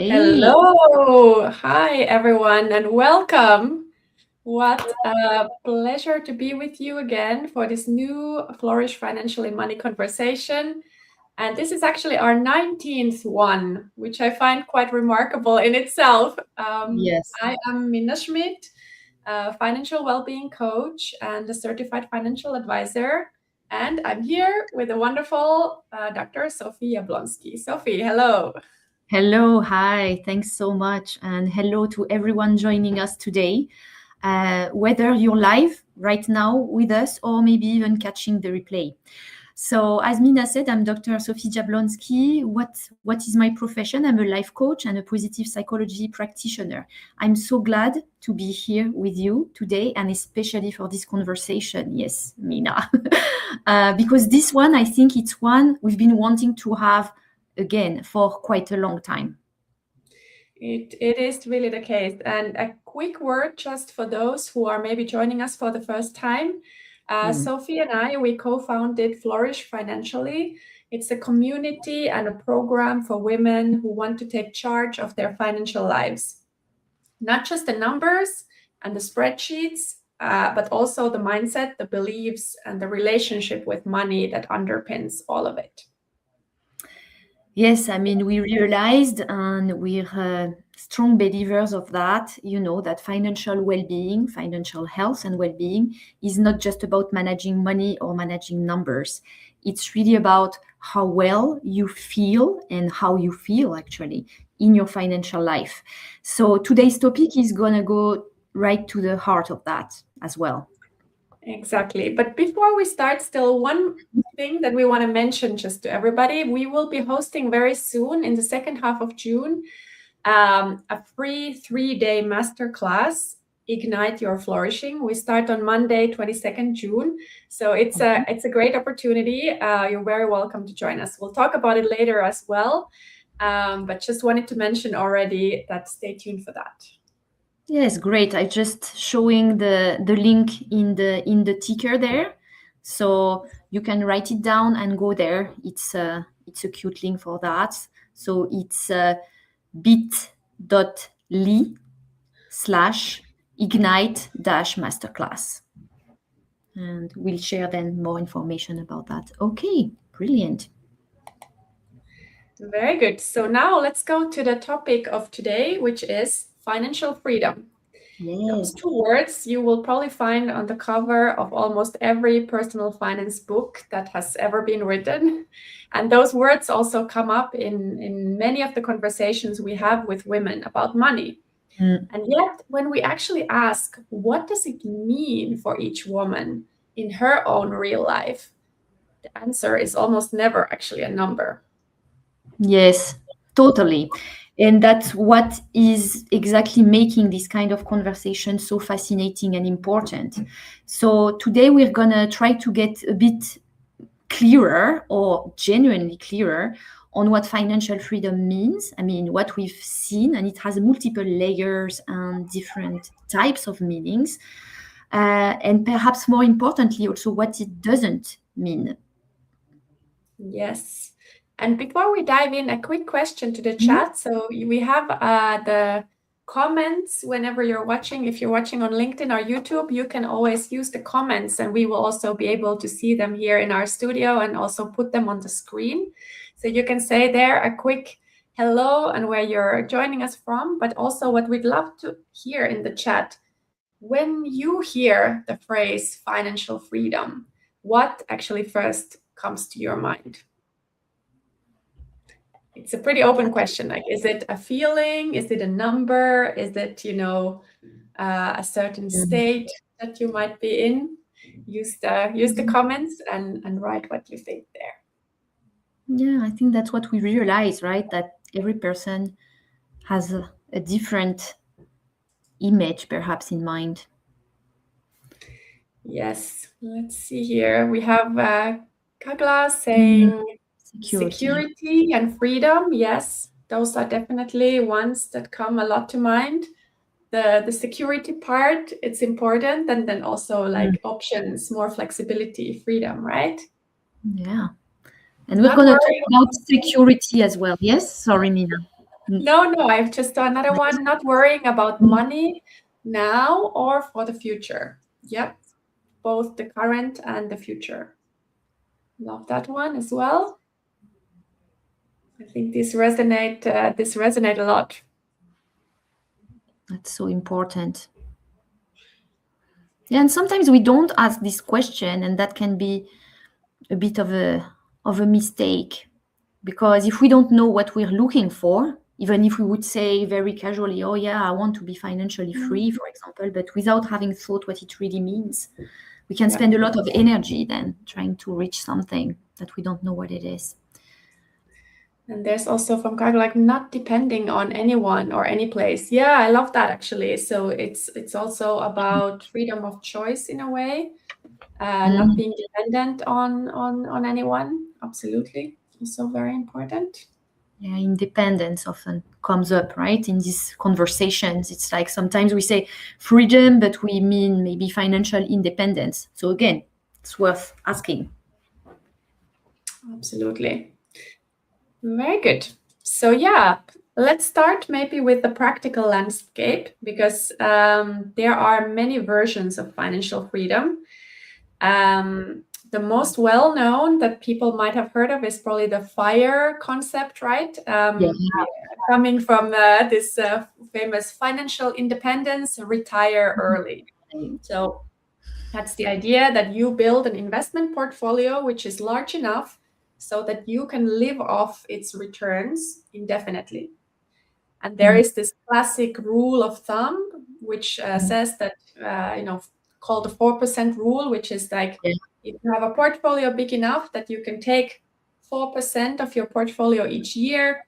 Hey, Hello. Hi, everyone, and welcome. What a pleasure to be with you again for this new Flourish Financially Money conversation. And this is actually our 19th one, which I find quite remarkable in itself. yes. I am Minna Schmidt, a financial well-being coach and a certified financial advisor. And I'm here with the wonderful Dr. Sophie Jablonski. Sophie, hello. Hello, hi, thanks so much. And hello to everyone joining us today. Whether you're live right now with us or maybe even catching the replay. So, as Mina said, I'm Dr. Sophie Jablonski. What is my profession? I'm a life coach and a positive psychology practitioner. I'm so glad to be here with you today and especially for this conversation. Yes, Mina. Because this one, I think it's one we've been wanting to have again for quite a long time. It is really the case. And a quick word just for those who are maybe joining us for the first time. Mm. Sophie and I, we co-founded Flourish Financially. It's a community and a program for women who want to take charge of their financial lives. Not just the numbers and the spreadsheets, but also the mindset, the beliefs, and the relationship with money that underpins all of it. Yes, I mean, we realized and we're strong believers of that, that financial well-being, financial health and well-being is not just about managing money or managing numbers. It's really about how well you feel and how you feel actually in your financial life. So today's topic is going to go right to the heart of that as well. Exactly. But before we start, still one thing that we want to mention just to everybody. We will be hosting very soon in the second half of June a free 3-day masterclass, Ignite Your Flourishing. We start on Monday, 22nd June. So it's a great opportunity. You're very welcome to join us. We'll talk about it later as well. But just wanted to mention already that stay tuned for that. Yes, great. I just showing the link in the ticker there, so you can write it down and go there. It's a cute link for that. So it's bit.ly/ignite-masterclass, and we'll share then more information about that. Okay, brilliant. Very good. So now let's go to the topic of today, which is financial freedom. Those Yes. two words you will probably find on the cover of almost every personal finance book that has ever been written. And those words also come up in many of the conversations we have with women about money. Mm. And yet, when we actually ask, what does it mean for each woman in her own real life? The answer is almost never actually a number. Yes, totally. And that's what is exactly making this kind of conversation so fascinating and important. So today we're going to try to get a bit clearer or genuinely clearer on what financial freedom means. I mean, what we've seen, and it has multiple layers and different types of meanings. And perhaps more importantly, also what it doesn't mean. Yes. And before we dive in, a quick question to the Mhm. chat. So we have the comments whenever you're watching. If you're watching on LinkedIn or YouTube, you can always use the comments and we will also be able to see them here in our studio and also put them on the screen. So you can say there a quick hello and where you're joining us from, but also what we'd love to hear in the chat. When you hear the phrase financial freedom, what actually first comes to your mind? It's a pretty open question. Like, is it a feeling? Is it a number? Is it, a certain state that you might be in? Use the comments and write what you think there. Yeah, I think that's what we realize, right? That every person has a different image, perhaps, in mind. Yes. Let's see here. We have Kagla Mm, saying security. security and freedom. Yes, those are definitely ones that come a lot to mind. The security part, it's important, and then also Mm, like options, more flexibility, freedom, right? yeah. And we're Not going to talk worrying. about security as well. Yes? Sorry, Mina. No, I've just another one, not worrying about money now or for the future. Yep, both the current and the future. Love that one as well. I think this resonate a lot. That's so important. Yeah, and sometimes we don't ask this question, and that can be a bit of a mistake, because if we don't know what we're looking for, even if we would say very casually, oh yeah, I want to be financially free, for example, but without having thought what it really means, we can spend a lot of energy then trying to reach something that we don't know what it is. And there's also from Cargo, like not depending on anyone or any place. Yeah, I love that actually. So it's also about freedom of choice in a way, not being dependent on anyone. Absolutely, also very important. Yeah, independence often comes up, right? In these conversations, it's like sometimes we say freedom, but we mean maybe financial independence. So again, it's worth asking. Absolutely. Very good. So yeah, let's start maybe with the practical landscape, because there are many versions of financial freedom. The most well-known that people might have heard of is probably the FIRE concept, right? Coming from this famous financial independence, retire early. So that's the idea that you build an investment portfolio which is large enough so that you can live off its returns indefinitely. And there is this classic rule of thumb, which says that, called the 4% rule, which is like, if you have a portfolio big enough that you can take 4% of your portfolio each year,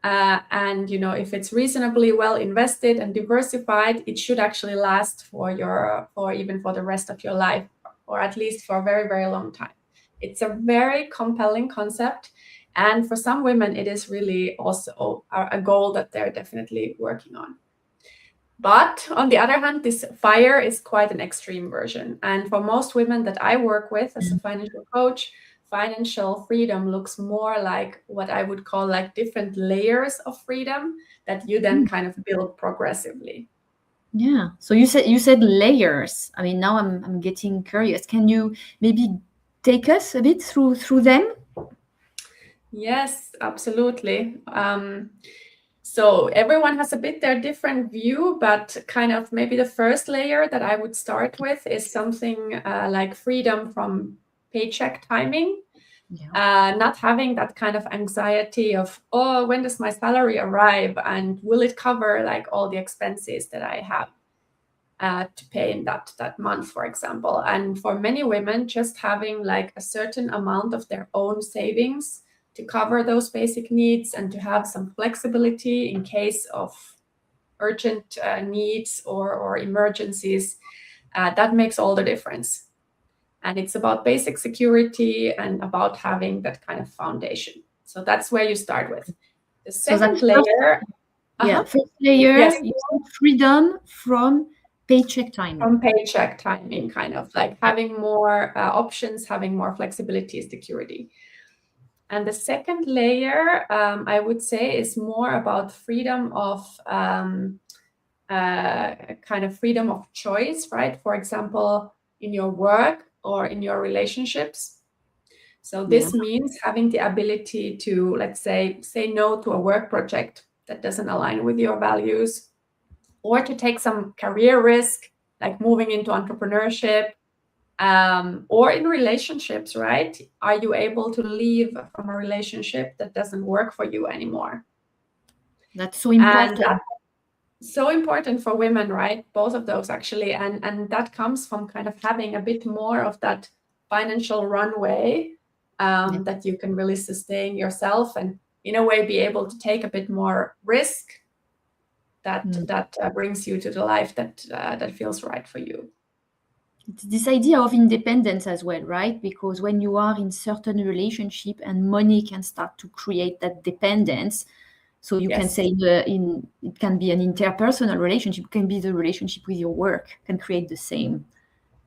and if it's reasonably well invested and diversified, it should actually last for the rest of your life, or at least for a very, very long time. It's a very compelling concept. And for some women, it is really also a goal that they're definitely working on. But on the other hand, this FIRE is quite an extreme version. And for most women that I work with as a financial coach, financial freedom looks more like what I would call like different layers of freedom that you then kind of build progressively. Yeah. So you said layers. I mean, now I'm getting curious. Can you maybe take us a bit through them? Yes, absolutely. So everyone has a bit their different view, but kind of maybe the first layer that I would start with is something like freedom from paycheck timing. Not having that kind of anxiety of, oh, when does my salary arrive and will it cover like all the expenses that I have to pay in that month, for example. And for many women, just having like a certain amount of their own savings to cover those basic needs and to have some flexibility in case of urgent needs or emergencies, that makes all the difference. And it's about basic security and about having that kind of foundation. So that's where you start with. The second layer. First layer, yes. Freedom from paycheck timing. From paycheck timing, kind of like having more options, having more flexibility, security. And the second layer, I would say, is more about freedom of kind of freedom of choice, right? For example, in your work or in your relationships. So this means having the ability to, let's say no to a work project that doesn't align with your values, or to take some career risk, like moving into entrepreneurship, or in relationships, right? Are you able to leave from a relationship that doesn't work for you anymore? That's so important. And so important for women, right? Both of those actually. And that comes from kind of having a bit more of that financial runway that you can really sustain yourself and in a way be able to take a bit more risk that brings you to the life that feels right for you. It's this idea of independence as well, right? Because when you are in certain relationship and money can start to create that dependence, so you can say it can be an interpersonal relationship, it can be the relationship with your work, can create the same.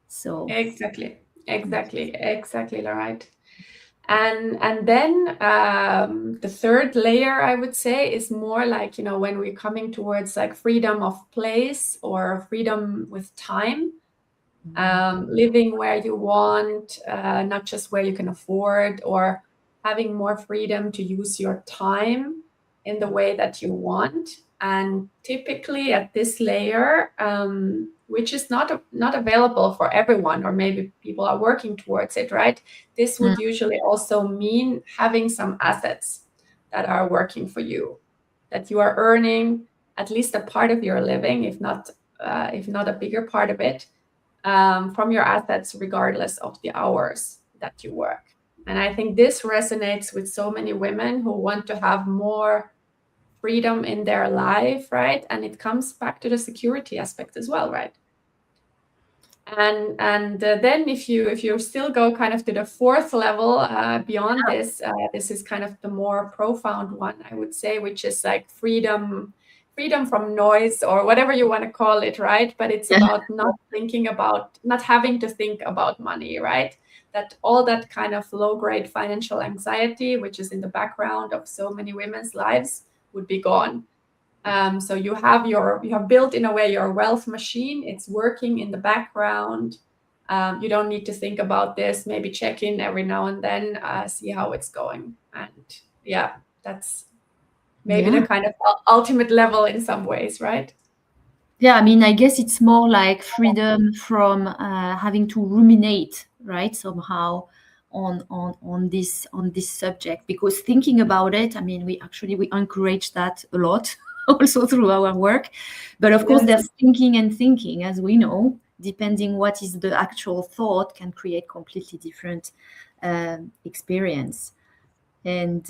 So exactly right. And then the third layer, I would say, is more like, when we're coming towards like freedom of place or freedom with time, living where you want, not just where you can afford, or having more freedom to use your time in the way that you want. And typically at this layer, which is not available for everyone, or maybe people are working towards it, right? This would usually also mean having some assets that are working for you, that you are earning at least a part of your living, if not a bigger part of it, from your assets, regardless of the hours that you work. And I think this resonates with so many women who want to have more freedom in their life, right? And it comes back to the security aspect as well, right? And then if you still go kind of to the fourth level beyond this, this is kind of the more profound one, I would say, which is like freedom from noise, or whatever you want to call it, right? But it's about not having to think about money, right? That all that kind of low-grade financial anxiety, which is in the background of so many women's lives, would be gone. So you have built in a way your wealth machine. It's working in the background. You don't need to think about this. Maybe check in every now and then, see how it's going. And yeah, that's maybe the kind of ultimate level in some ways, right? Yeah, I mean, I guess it's more like freedom from having to ruminate, right? Somehow on this subject, because thinking about it, I mean, we encourage that a lot also through our work. But of course, there's thinking and thinking, as we know, depending what is the actual thought, can create completely different experience. And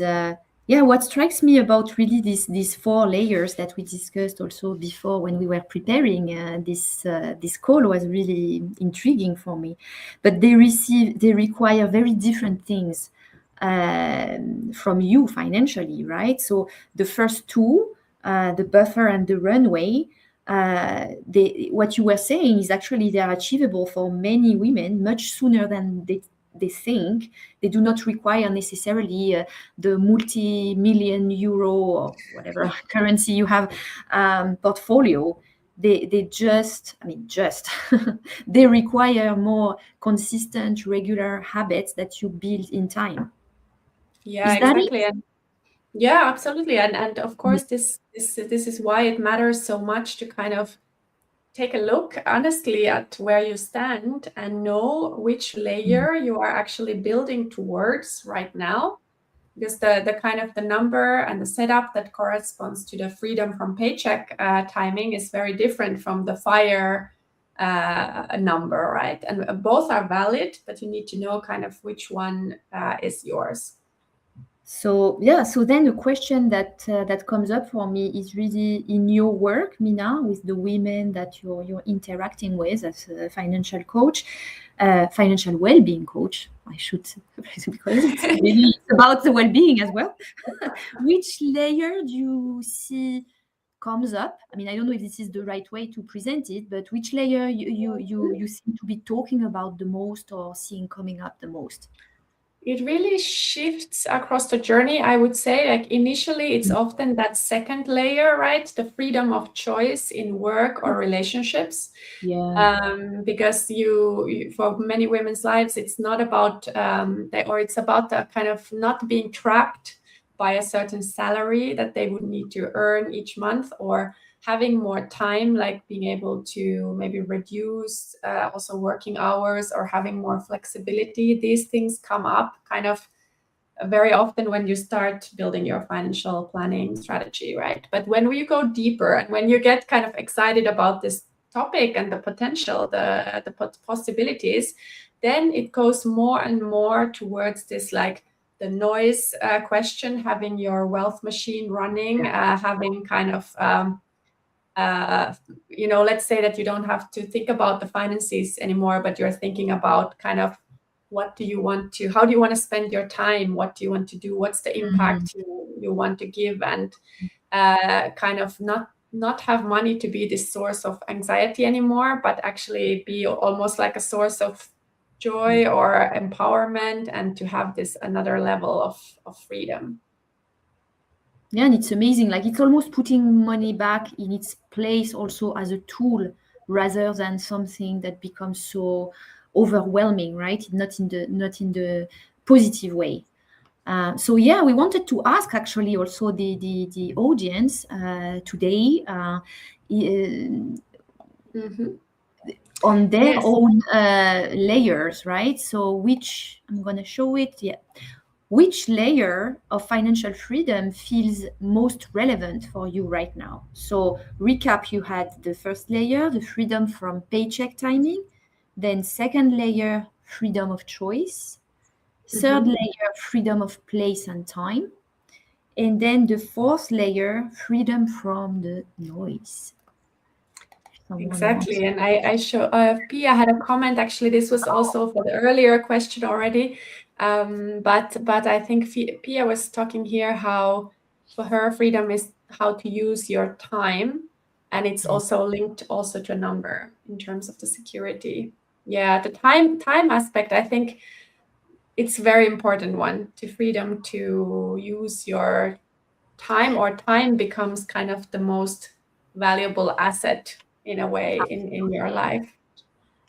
yeah, what strikes me about really these four layers that we discussed also before when we were preparing this call was really intriguing for me. But they require very different things from you financially, right? So the first two, the buffer and the runway, what you were saying is actually they are achievable for many women much sooner than they think. They do not require necessarily the multi-million euro or whatever currency you have portfolio. They just, I mean, they require more consistent, regular habits that you build in time. Yeah, Is that exactly. it? And yeah, absolutely. And of course, this is why it matters so much to kind of take a look honestly at where you stand and know which layer you are actually building towards right now. Because the kind of the number and the setup that corresponds to the freedom from paycheck timing is very different from the fire number, right? And both are valid, but you need to know kind of which one is yours. So yeah, so then the question that comes up for me is really in your work, Mina, with the women that you're interacting with as a financial coach, financial well-being coach, I should say, because it's really about the well-being as well. Which layer do you see comes up? I mean, I don't know if this is the right way to present it, but which layer you seem to be talking about the most or seeing coming up the most? It really shifts across the journey, I would say. Like initially, it's often that second layer, right? The freedom of choice in work or relationships. Yeah. Because for many women's lives, it's not about, it's about the kind of not being trapped by a certain salary that they would need to earn each month, or having more time, like being able to maybe reduce also working hours, or having more flexibility. These things come up kind of very often when you start building your financial planning strategy, right? But when we go deeper and when you get kind of excited about this topic and the potential, the possibilities, then it goes more and more towards this, like the noise question, having your wealth machine running, having kind of let's say that you don't have to think about the finances anymore, but you're thinking about kind of how do you want to spend your time? What do you want to do? What's the impact you want to give? And kind of not have money to be this source of anxiety anymore, but actually be almost like a source of joy or empowerment, and to have this another level of freedom. Yeah, and it's amazing. Like it's almost putting money back in its place also as a tool rather than something that becomes so overwhelming, right? Not in the positive way. So yeah, we wanted to ask actually also the audience today on their Yes. own layers, right? So which I'm gonna show it. Yeah, which layer of financial freedom feels most relevant for you right now? So recap: you had the first layer, the freedom from paycheck timing, then second layer, freedom of choice, third layer, freedom of place and time, and then the fourth layer, freedom from the noise. Exactly. And I show Pia had a comment. Actually, this was also for the earlier question already. But I think Pia was talking here how for her freedom is how to use your time, and it's also linked also to a number in terms of the security. Yeah, the time aspect, I think it's very important one, to freedom to use your time, or time becomes kind of the most valuable asset in a way in your life.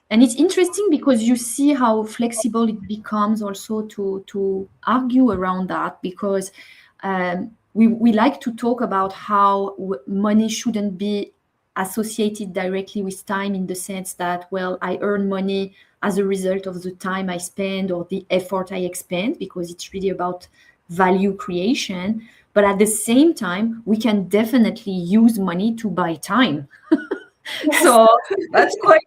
And it's interesting because you see how flexible it becomes also to argue around that, because we like to talk about how money shouldn't be associated directly with time, in the sense that, well, I earn money as a result of the time I spend or the effort I expend, because it's really about value creation. But at the same time, we can definitely use money to buy time. Yes. So that's quite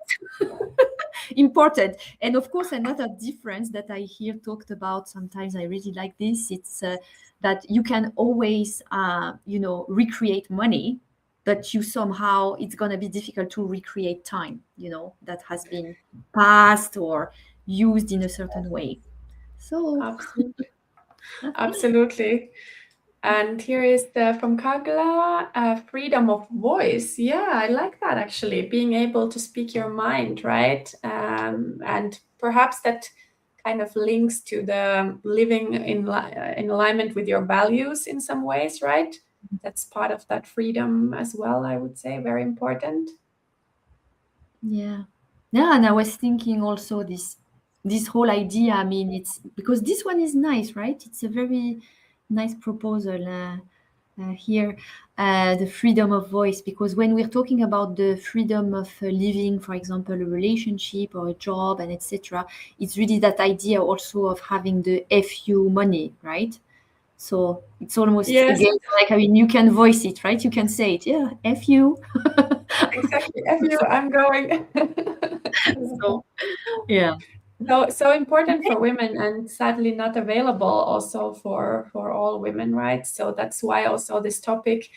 important. And of course, another difference that I hear talked about sometimes, I really like this, it's that you can always recreate money, but you somehow, it's going to be difficult to recreate time, that has been passed or used in a certain way. So Absolutely. that's nice. Absolutely. And here is from Kagla, freedom of voice. Yeah, I like that actually, being able to speak your mind, right? And perhaps that kind of links to the living in alignment with your values in some ways, right? That's part of that freedom as well, I would say, very important. Yeah. Yeah, and I was thinking also this whole idea. I mean, it's because this one is nice, right? It's a very nice proposal here, the freedom of voice. Because when we're talking about the freedom of living, for example, a relationship or a job and etc., it's really that idea also of having the FU money, right? So it's almost Yes, again like, I mean, you can voice it, right? You can say it, yeah, FU. exactly. F you, I'm going. So yeah. So important for women, and sadly not available also for all women, right? So that's why also this topic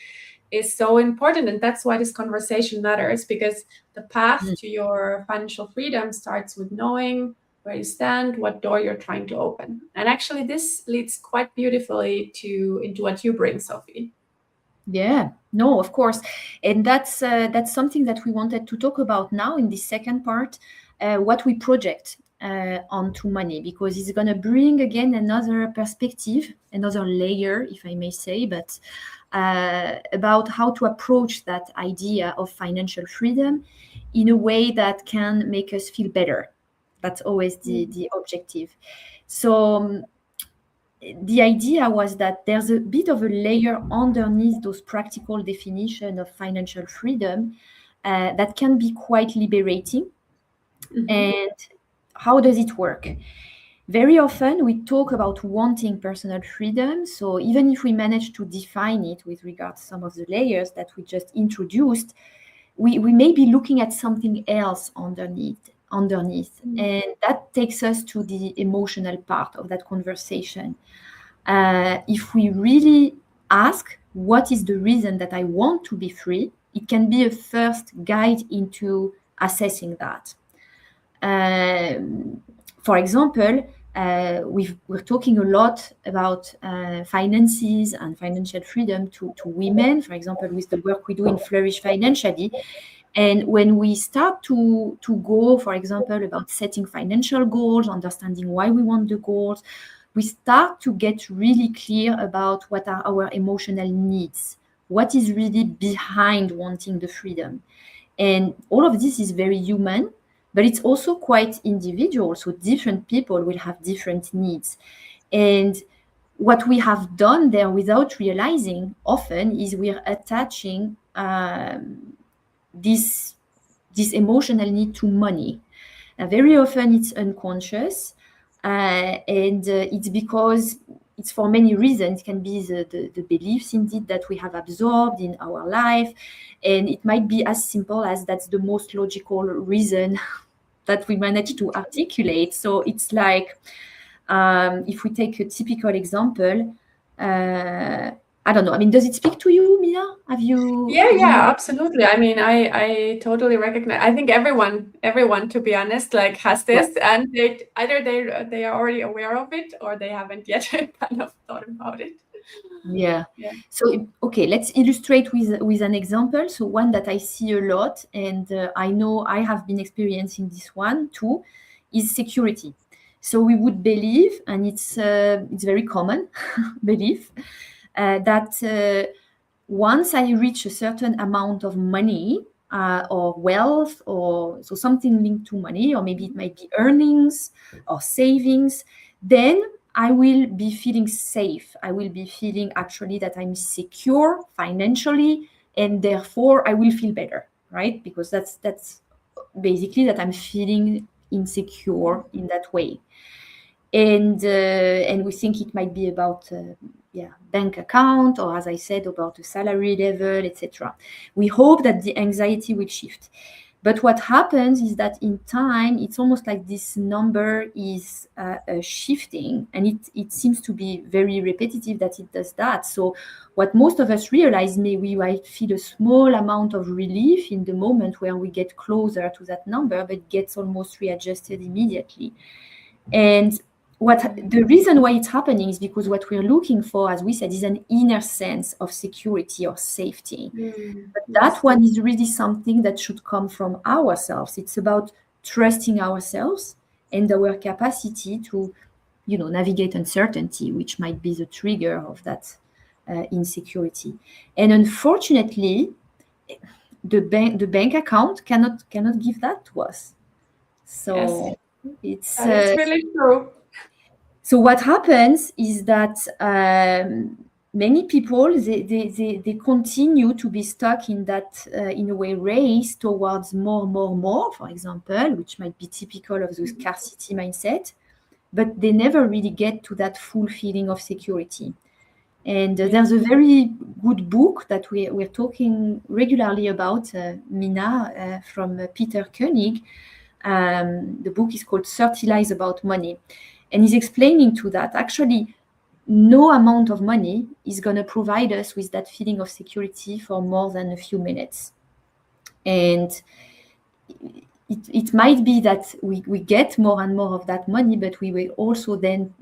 is so important, and that's why this conversation matters, because the path to your financial freedom starts with knowing where you stand, what door you're trying to open. And actually this leads quite beautifully into what you bring, Sophie. Yeah, no, of course, and that's something that we wanted to talk about now in this second part, what we project onto money, because it's going to bring again another perspective, another layer, if I may say, but about how to approach that idea of financial freedom in a way that can make us feel better. That's always the objective. So the idea was that there's a bit of a layer underneath those practical definition of financial freedom that can be quite liberating. And how does it work? Very often we talk about wanting personal freedom. So even if we manage to define it with regard to some of the layers that we just introduced, we may be looking at something else underneath. And that takes us to the emotional part of that conversation. If we really ask, what is the reason that I want to be free? It can be a first guide into assessing that. For example, we're talking a lot about finances and financial freedom to women, for example, with the work we do in Flourish Financially. And when we start to go, for example, about setting financial goals, understanding why we want the goals, we start to get really clear about what are our emotional needs, what is really behind wanting the freedom. And all of this is very human, but it's also quite individual. So different people will have different needs. And what we have done there without realizing often is we're attaching this emotional need to money. Very often it's unconscious, and it's because it's for many reasons. It can be the beliefs indeed that we have absorbed in our life, and it might be as simple as that's the most logical reason that we manage to articulate. So it's like, if we take a typical example, I don't know. I mean, does it speak to you, Mia? Have you? Yeah, absolutely. I mean, I totally recognize. I think everyone, to be honest, like has this, and they are already aware of it, or they haven't yet kind of thought about it. Yeah. So, okay, let's illustrate with an example. So one that I see a lot, and I know I have been experiencing this one too, is security. So we would believe, and it's very common belief, that once I reach a certain amount of money or wealth, or so something linked to money, or maybe it might be earnings or savings, then I will be feeling safe. I will be feeling actually that I'm secure financially, and therefore I will feel better, right? Because that's basically that I'm feeling insecure in that way. And we think it might be about bank account, or as I said, about the salary level, etc. We hope that the anxiety will shift. But what happens is that in time, it's almost like this number is shifting, and it seems to be very repetitive that it does that. So what most of us realize, we might feel a small amount of relief in the moment where we get closer to that number, but it gets almost readjusted immediately. And the reason why it's happening is because what we're looking for, as we said, is an inner sense of security or safety. But that one is really something that should come from ourselves. It's about trusting ourselves and our capacity to, navigate uncertainty, which might be the trigger of that insecurity. And unfortunately, the bank account cannot give that to us. So it's really true. So what happens is that many people they continue to be stuck in that in a way race towards more, for example, which might be typical of the scarcity mindset, but they never really get to that full feeling of security. And there's a very good book that we're talking regularly about, Mina, from Peter Koenig. The book is called 30 Lies About Money. And he's explaining to that actually no amount of money is going to provide us with that feeling of security for more than a few minutes. And it might be that we get more and more of that money, but we will also then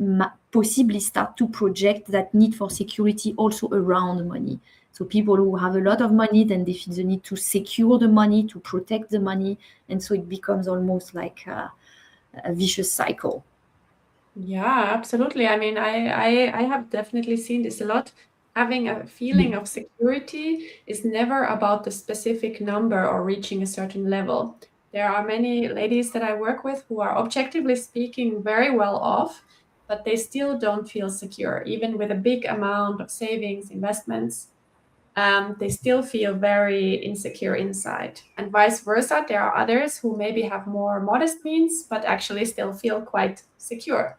possibly start to project that need for security also around money. So people who have a lot of money, then they feel the need to secure the money, to protect the money. And so it becomes almost like a vicious cycle. Yeah, absolutely. I mean, I have definitely seen this a lot. Having a feeling of security is never about the specific number or reaching a certain level. There are many ladies that I work with who are objectively speaking very well off, but they still don't feel secure, even with a big amount of savings, investments. They still feel very insecure inside. And vice versa, there are others who maybe have more modest means, but actually still feel quite secure.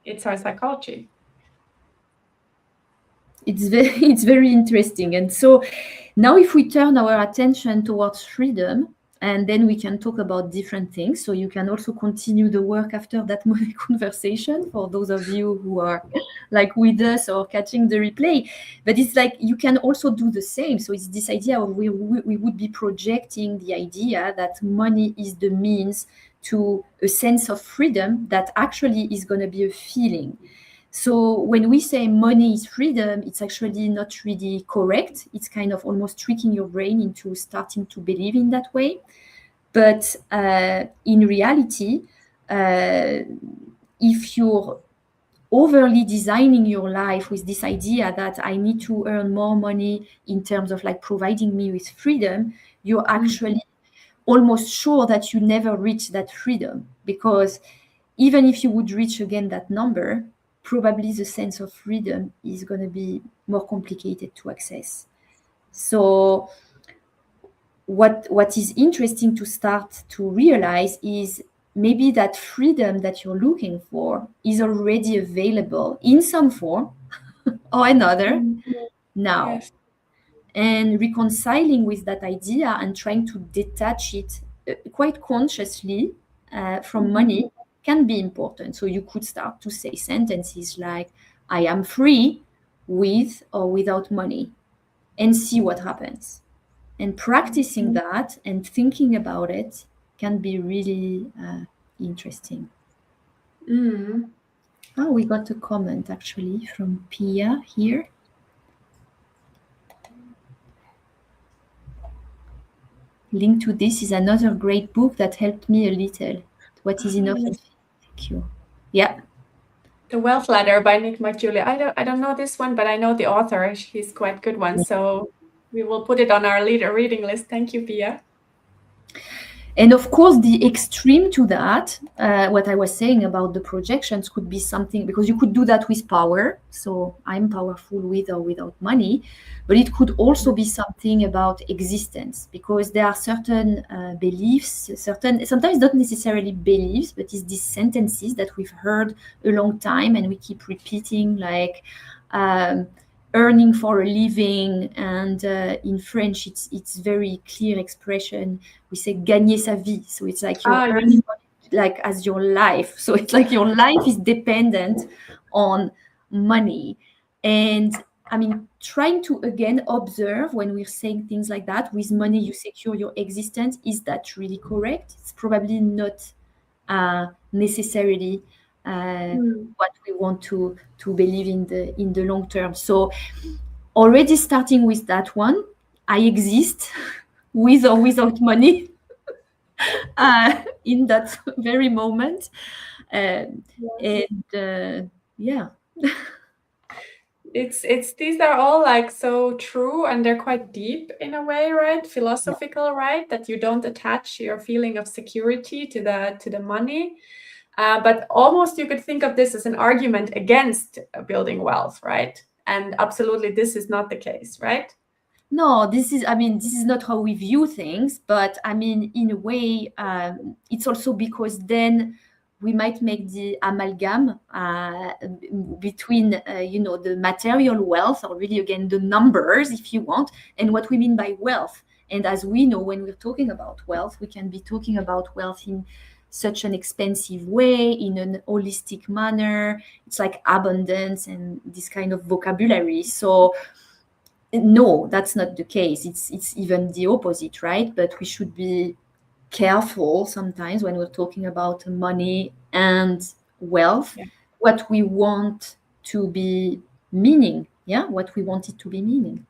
It's our psychology. It's very interesting. And so now if we turn our attention towards freedom, and then we can talk about different things. So you can also continue the work after that money conversation for those of you who are like with us or catching the replay. But it's like you can also do the same. So it's this idea of we would be projecting the idea that money is the means to a sense of freedom that actually is going to be a feeling. So when we say money is freedom, it's actually not really correct. It's kind of almost tricking your brain into starting to believe in that way. But in reality, if you're overly designing your life with this idea that I need to earn more money in terms of like providing me with freedom, you're actually almost sure that you never reach that freedom, because even if you would reach again that number, probably the sense of freedom is going to be more complicated to access. So what is interesting to start to realize is maybe that freedom that you're looking for is already available in some form or another now. Yes. And reconciling with that idea and trying to detach it quite consciously from money can be important. So you could start to say sentences like, I am free with or without money, and see what happens. And practicing that and thinking about it can be really interesting. Oh, we got a comment actually from Pia here. Linked to this is another great book that helped me a little. What is enough and secure? Yeah. The Wealth Ladder by Nick McJulia. I don't know this one, but I know the author. He's quite good one. So we will put it on our reading list. Thank you, Pia. And of course, the extreme to that, what I was saying about the projections could be something, because you could do that with power. So I'm powerful with or without money, but it could also be something about existence, because there are certain beliefs, sometimes not necessarily beliefs, but it's these sentences that we've heard a long time and we keep repeating, like, earning for a living, and in French it's very clear expression. We say gagner sa vie, so it's like you're earning like as your life. So it's like your life is dependent on money. And I mean, trying to again observe when we're saying things like that, with money you secure your existence, is that really correct? It's probably not necessarily what we want to believe in the long term. So already starting with that one, I exist with or without money in that very moment. And yeah. It's these are all like so true, and they're quite deep in a way, right? Philosophical, right? That you don't attach your feeling of security to the money. But almost you could think of this as an argument against building wealth, right? And absolutely, this is not the case, right? No, this is not how we view things, but I mean, in a way, it's also because then we might make the amalgam between, the material wealth, or really, again, the numbers, if you want, and what we mean by wealth. And as we know, when we're talking about wealth, we can be talking about wealth in such an expensive way, in an holistic manner. It's like abundance and this kind of vocabulary. So no, that's not the case. It's even the opposite, right? But we should be careful sometimes when we're talking about money and wealth, what we want to be meaning. Yeah, what we want it to be meaning.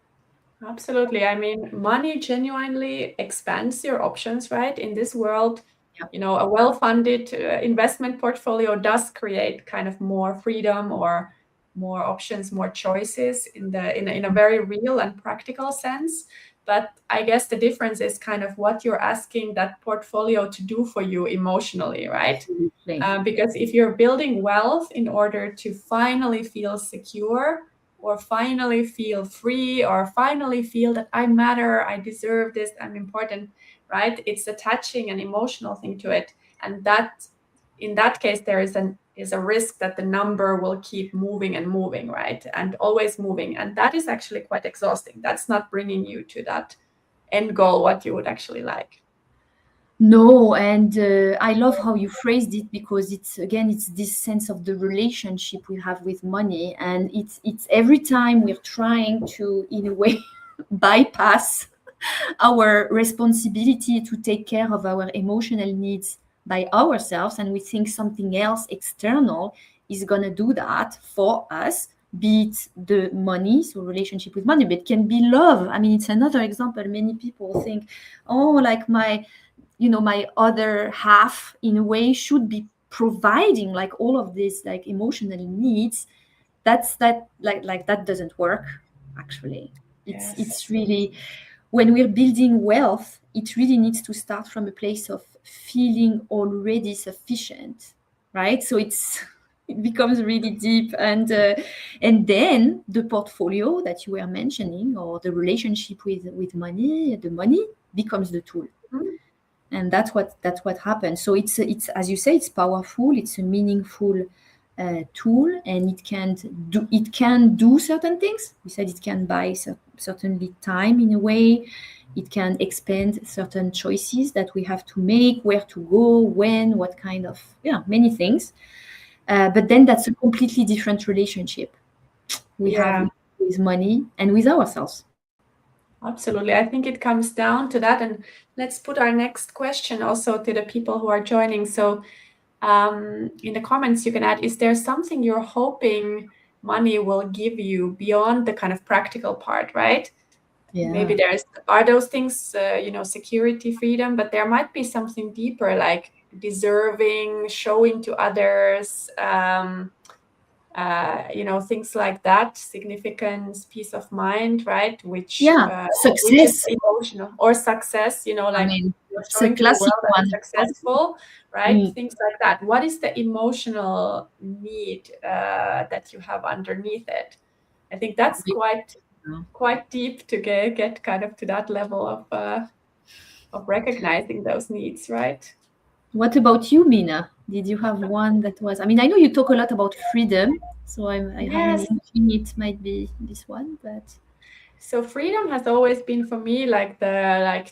Absolutely. I mean, money genuinely expands your options, right? In this world, a well-funded investment portfolio does create kind of more freedom or more options, more choices in a very real and practical sense. But I guess the difference is kind of what you're asking that portfolio to do for you emotionally, right? Because if you're building wealth in order to finally feel secure, or finally feel free, or finally feel that I matter, I deserve this, I'm important, right? It's attaching an emotional thing to it. And that, in that case, there is a risk that the number will keep moving and moving, right? And always moving. And that is actually quite exhausting. That's not bringing you to that end goal, what you would actually like. No, and I love how you phrased it, because it's this sense of the relationship we have with money, and it's every time we're trying to, in a way, bypass our responsibility to take care of our emotional needs by ourselves, and we think something else external is going to do that for us, be it the money, so relationship with money, but it can be love. I mean, it's another example. Many people think, oh, like my other half in a way should be providing like all of this like emotional needs. That doesn't work actually. It's really, when we're building wealth, it really needs to start from a place of feeling already sufficient, right? So it becomes really deep, and then the portfolio that you were mentioning, or the relationship with money, the money becomes the tool. And that's what happens. So it's as you say, it's powerful, it's a meaningful tool, and it can do certain things. We said it can buy certainly time in a way. It can expand certain choices that we have to make, where to go, when, what kind of, many things. But then that's a completely different relationship we have with money and with ourselves. Absolutely. I think it comes down to that. And let's put our next question also to the people who are joining. So in the comments, you can add, is there something you're hoping money will give you beyond the kind of practical part, right? Yeah. Maybe are those things, security, freedom, but there might be something deeper, like deserving, showing to others, things like that, significance, peace of mind, right? Which is emotional, or success, you're showing to the world that you're successful, right? Things like that. What is the emotional need that you have underneath it? I think that's quite deep to get kind of to that level of recognizing those needs, right? What about you, Mina? Did you have one that was? I mean, I know you talk a lot about freedom, so I have an inkling it might be this one, but. So freedom has always been for me like the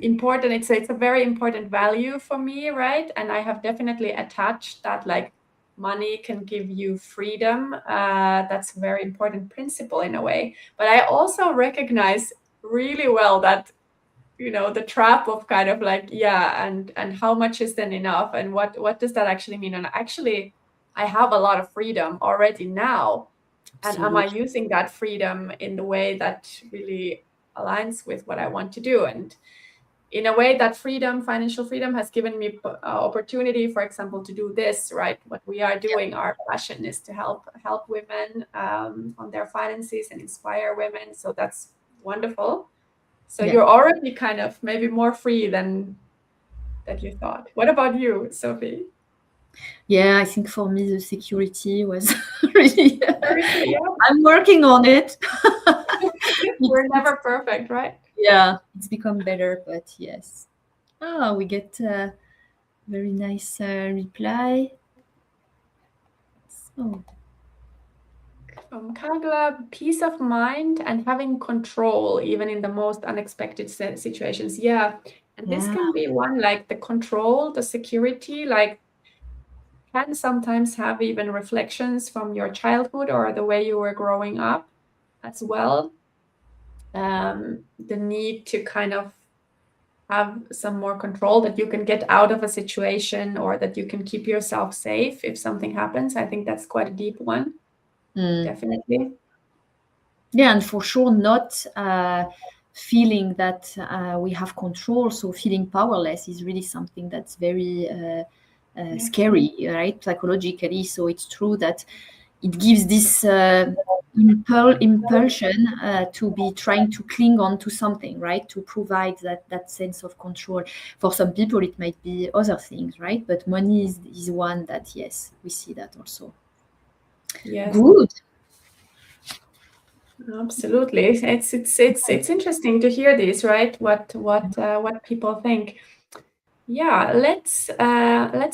important. It's a very important value for me, right? And I have definitely attached that, like, money can give you freedom. That's a very important principle in a way. But I also recognize really well that, the trap of kind of like, and how much is then enough, and what does that actually mean? And actually, I have a lot of freedom already now. And am I using that freedom in the way that really aligns with what I want to do? And in a way, that freedom, financial freedom, has given me opportunity, for example, to do this, right? What we are doing, our passion is to help women on their finances and inspire women. So that's wonderful. So you're already kind of maybe more free than that you thought. What about you, Sophie? Yeah, I think for me, the security was really. I'm working on it. We're never perfect, right? Yeah, it's become better, but yes. We get a very nice reply. So. From Kagla, peace of mind and having control, even in the most unexpected situations. And this can be one, like the control, the security, like, can sometimes have even reflections from your childhood or the way you were growing up as well. The need to kind of have some more control, that you can get out of a situation, or that you can keep yourself safe if something happens. I think that's quite a deep one. Definitely. Yeah, and for sure not feeling that we have control. So feeling powerless is really something that's very scary, right? Psychologically. So it's true that it gives this impulsion to be trying to cling on to something, right? To provide that sense of control. For some people, it might be other things, right? But money is one that, yes, we see that also. Yes. Good. Absolutely. It's interesting to hear this, right? What people think. Yeah, let's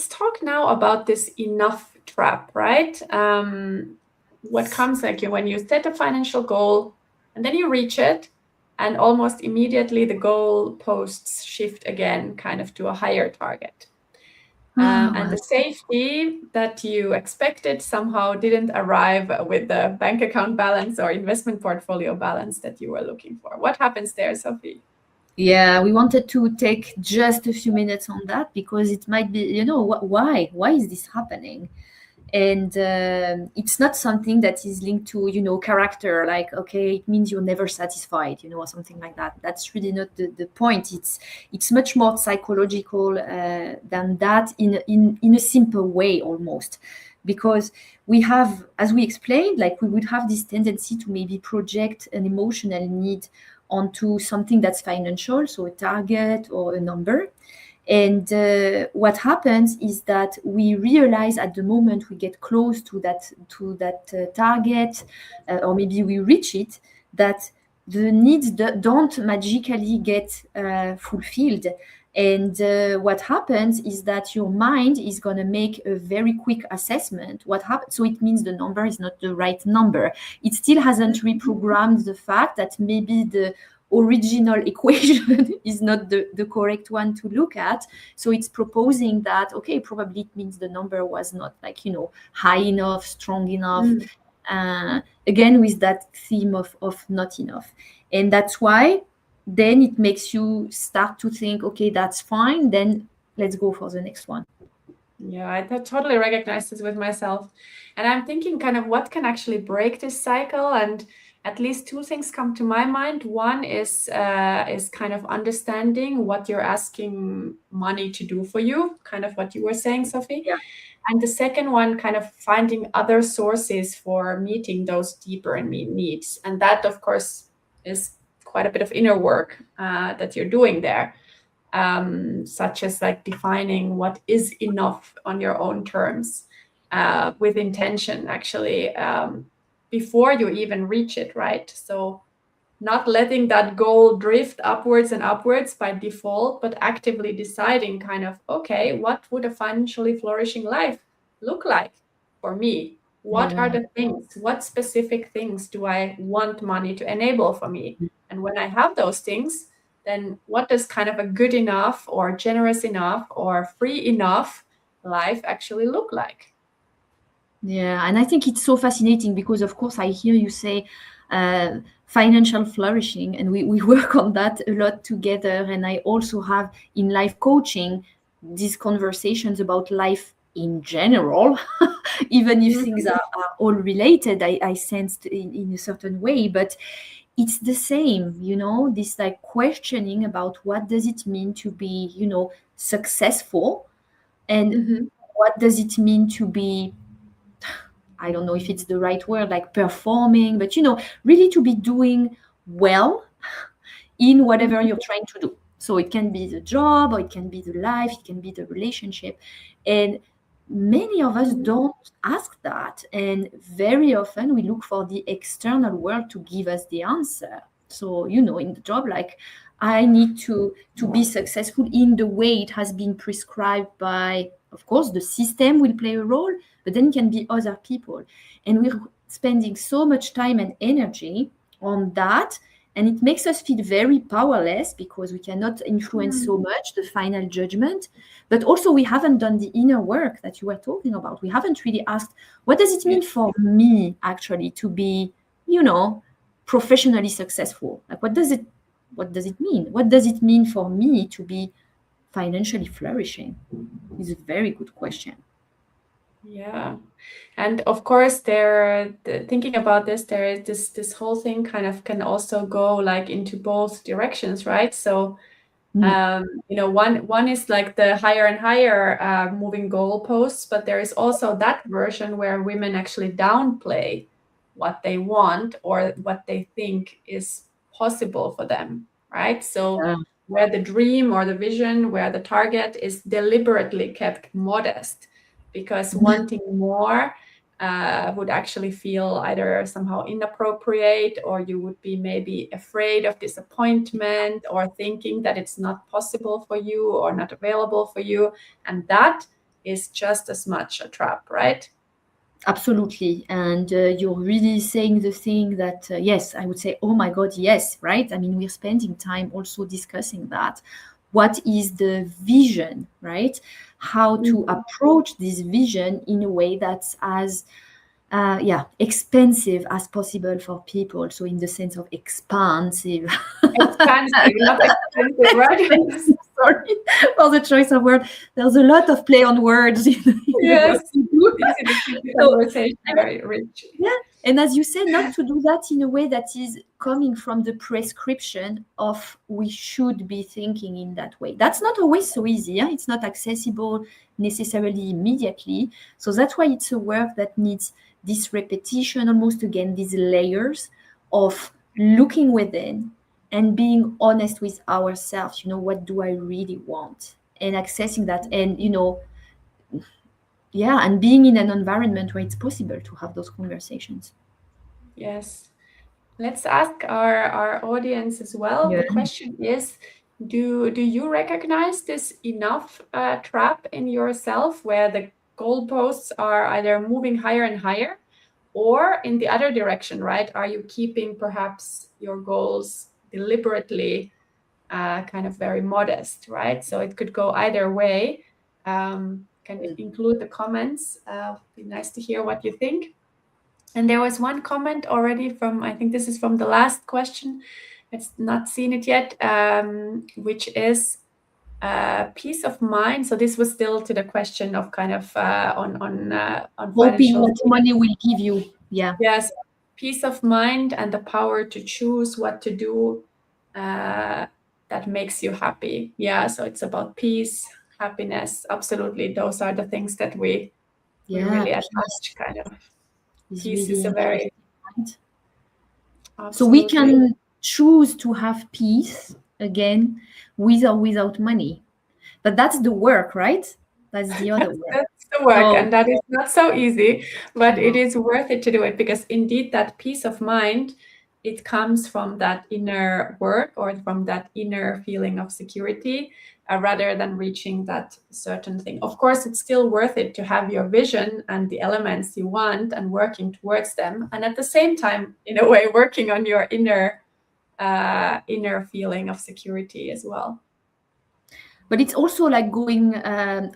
talk now about this enough trap, right? What comes, like, when you set a financial goal and then you reach it, and almost immediately the goal posts shift again, kind of to a higher target. And the safety that you expected somehow didn't arrive with the bank account balance or investment portfolio balance that you were looking for. What happens there, Sophie? Yeah, we wanted to take just a few minutes on that because it might be, why is this happening? And it's not something that is linked to, character, like, okay, it means you're never satisfied, or something like that. That's really not the point. It's much more psychological than that, in a simple way almost, because we have, as we explained, like, we would have this tendency to maybe project an emotional need onto something that's financial, so a target or a number. And what happens is that we realize at the moment we get close to that target, or maybe we reach it, that the needs don't magically get fulfilled. And what happens is that your mind is going to make a very quick assessment. What happens? So it means the number is not the right number. It still hasn't reprogrammed the fact that maybe the original equation is not the correct one to look at. So it's proposing that, okay, probably it means the number was not, like, high enough, strong enough. Again, with that theme of not enough. And that's why then it makes you start to think, okay, that's fine, then let's go for the next one. Yeah, I totally recognize this with myself. And I'm thinking kind of what can actually break this cycle. And at least two things come to my mind. One is kind of understanding what you're asking money to do for you, kind of what you were saying, Sophie. Yeah. And the second one, kind of finding other sources for meeting those deeper needs. And that, of course, is quite a bit of inner work that you're doing there. Such as like defining what is enough on your own terms, with intention, actually, before you even reach it, right? So not letting that goal drift upwards and upwards by default, but actively deciding kind of, okay, what would a financially flourishing life look like for me? What are the things? What specific things do I want money to enable for me? And when I have those things, then what does kind of a good enough or generous enough or free enough life actually look like? Yeah, and I think it's so fascinating because, of course, I hear you say financial flourishing, and we work on that a lot together. And I also have in life coaching these conversations about life in general, even if things are all related, I sensed in a certain way, but it's the same, this like questioning about what does it mean to be, successful, and what does it mean to be, I don't know if it's the right word, like performing, but really to be doing well in whatever you're trying to do. So it can be the job, or it can be the life, it can be the relationship. And many of us don't ask that. And very often we look for the external world to give us the answer. So, in the job, like, I need to be successful in the way it has been prescribed by, of course, the system will play a role, but then it can be other people. And we're spending so much time and energy on that, and it makes us feel very powerless because we cannot influence so much the final judgment. But also, we haven't done the inner work that you were talking about. We haven't really asked, what does it mean for me actually to be, professionally successful? Like, what does it mean? What does it mean for me to be financially flourishing? Is a very good question. Yeah. And of course, thinking about this, there is this whole thing kind of can also go like into both directions, right? So, one is like the higher and higher moving goalposts, but there is also that version where women actually downplay what they want or what they think is possible for them, right? So where the dream or the vision, where the target is deliberately kept modest, because wanting more would actually feel either somehow inappropriate, or you would be maybe afraid of disappointment or thinking that it's not possible for you or not available for you. And that is just as much a trap, right? Absolutely. And you're really saying the thing that, yes, I would say, oh my God, yes, right? I mean, we're spending time also discussing that. What is the vision, right? How to approach this vision in a way that's as expensive as possible for people. So in the sense of expansive. Expansive, not expensive, right? Sorry for the choice of word. There's a lot of play on words in the Yes, work we do. easy to keep the So, conversation very rich. yeah, and as you said, not to do that in a way that is coming from the prescription of we should be thinking in that way. That's not always so easy. Yeah? It's not accessible necessarily immediately. So that's why it's a work that needs this repetition, almost again, these layers of looking within and being honest with ourselves. What do I really want? And accessing that, and and being in an environment where it's possible to have those conversations. Yes. Let's ask our audience as well. Yeah. The question is, do you recognize this enough trap in yourself where the goalposts are either moving higher and higher or in the other direction, right? Are you keeping perhaps your goals deliberately kind of very modest, right? So it could go either way. Can include the comments. Be nice to hear what you think. And there was one comment already from, I think this is from the last question. It's not seen it yet, which is peace of mind. So this was still to the question of kind of on Hoping financial what money will give you. Yeah. Yes, peace of mind and the power to choose what to do that makes you happy. Yeah, so it's about peace, happiness. Absolutely, those are the things that we really attach. Kind of Is peace really is a very important. So we absolutely. can choose to have peace again with or without money. But that's the work, right? That's the other work. That's the work, So, and that is not so easy, but it no. is worth it to do it because indeed that peace of mind, it comes from that inner work or from that inner feeling of security rather than reaching that certain thing. Of course, it's still worth it to have your vision and the elements you want and working towards them, and at the same time, in a way, working on your inner feeling of security as well. But it's also like going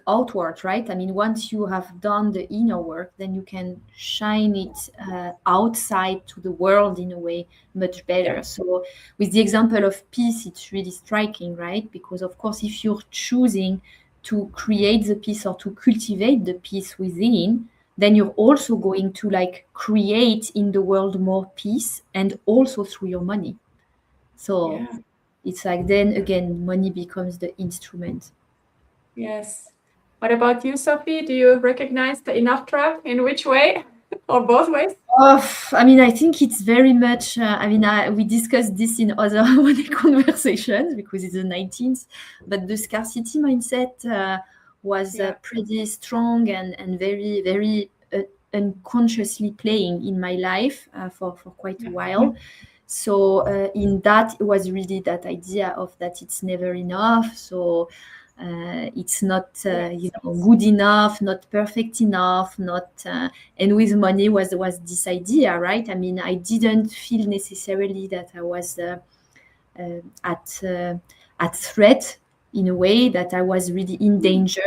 outward, right? I mean, once you have done the inner work, then you can shine it outside to the world in a way much better. Yeah. So with the example of peace, it's really striking, right? Because of course, if you're choosing to create the peace or to cultivate the peace within, then you're also going to like create in the world more peace and also through your money. So Yeah. it's like then again, money becomes the instrument. Yes. What about you, Sophie? Do you recognize the enough trap? In which way? Or both ways? I mean, I think it's very much, we discussed this in other money conversations because it's the 19th, but the scarcity mindset was pretty strong and very, very unconsciously playing in my life for quite a while. So in that, it was really that idea of that it's never enough. So it's not good enough, not perfect enough, not and with money was this idea, right? I mean, I didn't feel necessarily that I was at threat in a way, that I was really in danger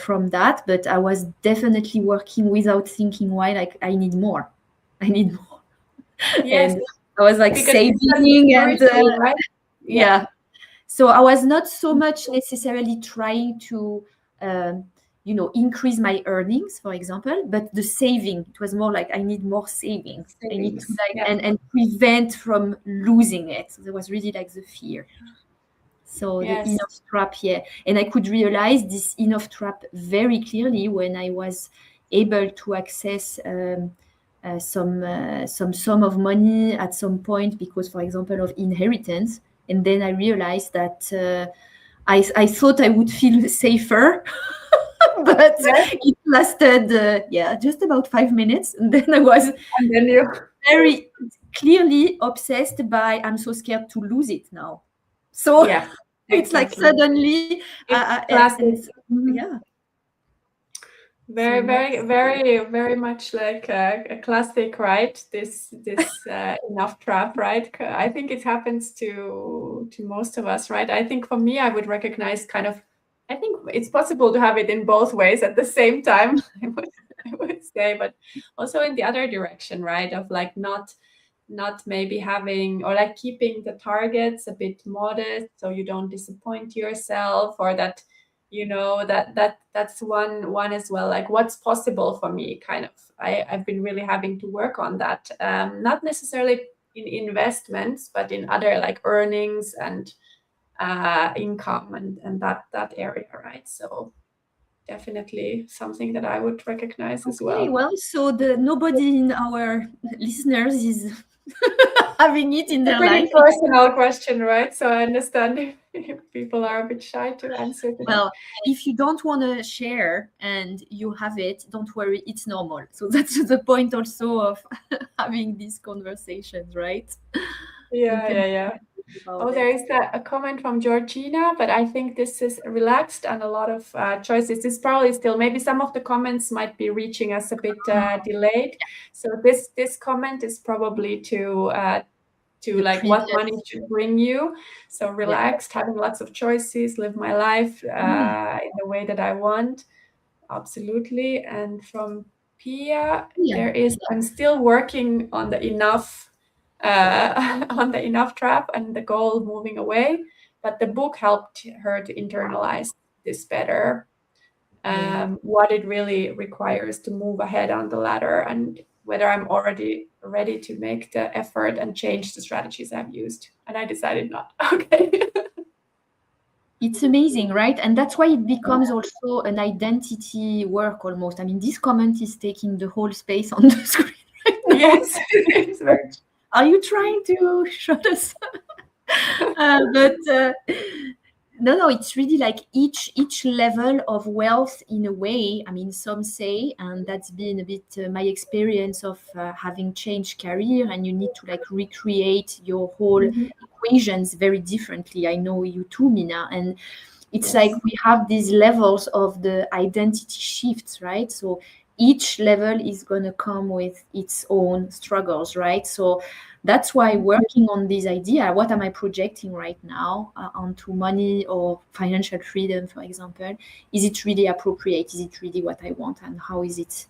from that, but I was definitely working without thinking why, like I need more. Yes. And I was like Because saving and right? yeah. So I was not so much necessarily trying to, increase my earnings, for example, but the saving, it was more like I need more saving. I need to and prevent from losing it. So there was really like the fear. So the enough trap, and I could realize this enough trap very clearly when I was able to access some sum of money at some point because, for example, of inheritance. And then I realized that I thought I would feel safer, but it lasted, just about 5 minutes. And then I was very clearly obsessed by, I'm so scared to lose it now. So it's like suddenly, Very, very, very, very much like a classic, right? This enough trap, right? I think it happens to most of us, right? I think for me, I would recognize kind of. I think it's possible to have it in both ways at the same time. I would say, but also in the other direction, right? Of like not maybe having or like keeping the targets a bit modest so you don't disappoint yourself, or that that's one as well, like what's possible for me, kind of. I've been really having to work on that, not necessarily in investments but in other like earnings and income and that area, right? So definitely something that I would recognize as Okay, well. well, so nobody in our listeners is having it in It's a their pretty life. personal question, right? So I understand if people are a bit shy to answer to that. Well, if you don't want to share and you have it, don't worry, it's normal. So that's the point also of having these conversations, right? You Yeah, can yeah, yeah. talk about Oh, there it. is a comment from Georgina, but I think this is relaxed and a lot of choices. This is probably still, maybe some of the comments might be reaching us a bit delayed. So this comment is probably to The like what previous, money should bring you. So yeah. relaxed, having lots of choices, live my life in the way that I want. Absolutely. And from Pia, Yeah. there is, I'm still working on the enough on the enough trap and the goal moving away, but the book helped her to internalize this better, Yeah. what it really requires to move ahead on the ladder, and whether I'm already ready to make the effort and change the strategies I've used. And I decided not. Okay. It's amazing, right? And that's why it becomes also an identity work almost. I mean, this comment is taking the whole space on the screen right now. Yes, it's very. Are you trying to shut us? But no, it's really like each level of wealth in a way. I mean, some say, and that's been a bit my experience of having changed career, and you need to like recreate your whole Mhm. equations very differently. I know you too, Mina, and it's Yes. like we have these levels of the identity shifts, right? So each level is going to come with its own struggles, right? So that's why working on this idea, what am I projecting right now onto money or financial freedom, for example, is it really appropriate? Is it really what I want? And how is it